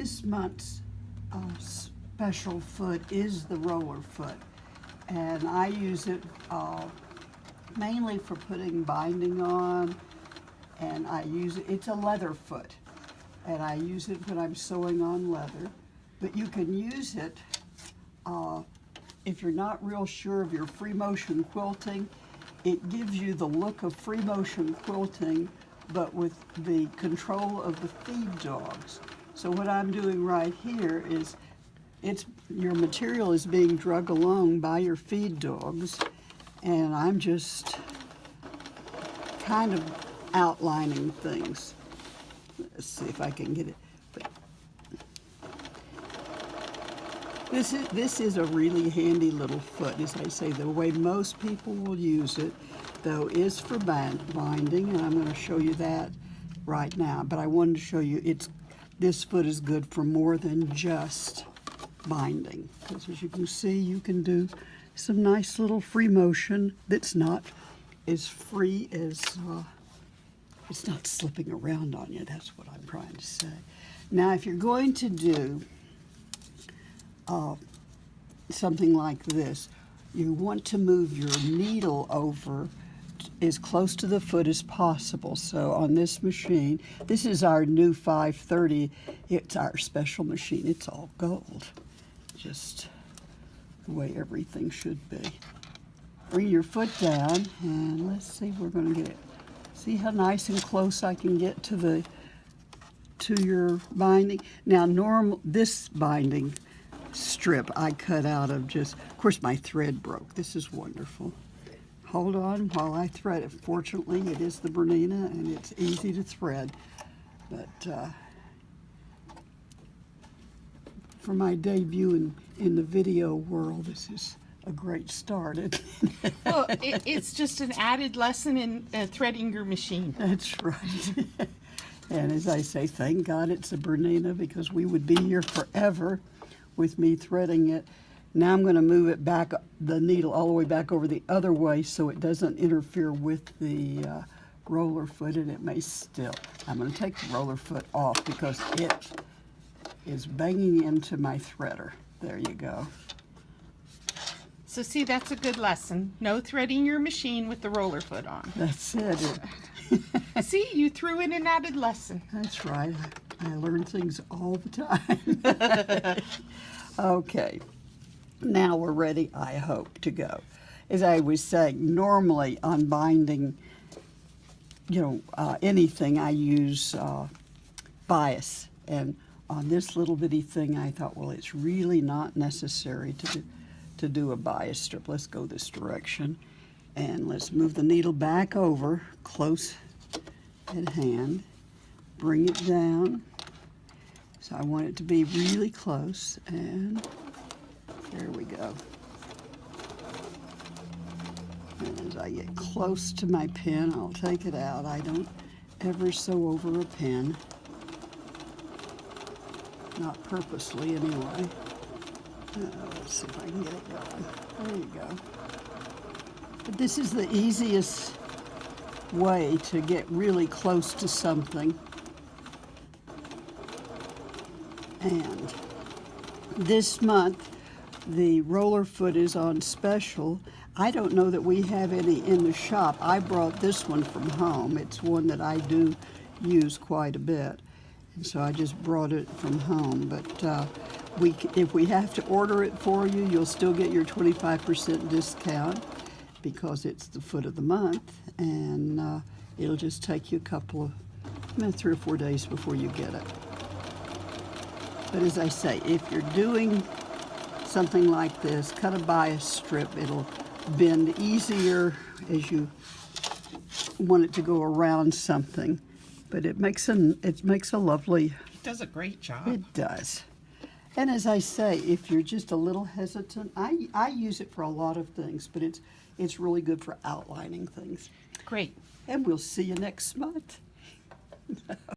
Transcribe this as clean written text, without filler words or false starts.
This month's special foot is the roller foot, and I use it mainly for putting binding on, and it's a leather foot, and I use it when I'm sewing on leather. But you can use it if you're not real sure of your free motion quilting. It gives you the look of free motion quilting, but with the control of the feed dogs. So what I'm doing right here is your material is being drug along by your feed dogs, and I'm just kind of outlining things. Let's see if I can get it. But this is a really handy little foot. As I say, the way most people will use it, though, is for binding, and I'm going to show you that right now. But I wanted to show you this foot is good for more than just binding, because as you can see, you can do some nice little free motion that's not as free as it's not slipping around on you. That's what I'm trying to say. Now, if you're going to do something like this, you want to move your needle over as close to the foot as possible. So on this machine, this is our new 530. It's our special machine. It's all gold, just the way everything should be. Bring your foot down, and let's see, we're going to get it. See how nice and close I can get to your binding. Now, this binding strip I cut out of of course my thread broke. This is wonderful. Hold on while I thread it. Fortunately, it is the Bernina, and it's easy to thread. But for my debut in the video world, this is a great start. Well, it's just an added lesson in threading your machine. That's right. And as I say, thank God it's a Bernina, because we would be here forever with me threading it. Now I'm going to move it back, the needle all the way back over the other way, so it doesn't interfere with the roller foot, and it may still. I'm going to take the roller foot off because it is banging into my threader. There you go. So see, that's a good lesson. No threading your machine with the roller foot on. That's it. See, you threw in an added lesson. That's right. I learn things all the time. Okay. Now we're ready, I hope, to go. As I was saying, normally on binding, anything, I use bias. And on this little bitty thing, I thought, well, it's really not necessary to do a bias strip. Let's go this direction. And let's move the needle back over, close at hand. Bring it down. So I want it to be really close, and there we go. And as I get close to my pin, I'll take it out. I don't ever sew over a pin. Not purposely, anyway. Let's see if I can get it going. There you go. But this is the easiest way to get really close to something. And this month, the roller foot is on special. I don't know that we have any in the shop. I brought this one from home. It's one that I do use quite a bit. And so I just brought it from home. But if we have to order it for you, you'll still get your 25% discount, because it's the foot of the month. And it'll just take you a couple of, 3 or 4 days before you get it. But as I say, if you're doing something like this, cut a bias strip. It'll bend easier as you want it to go around something. But it makes a lovely. It does a great job. It does. And as I say, if you're just a little hesitant, I use it for a lot of things, but it's really good for outlining things. Great. And we'll see you next month.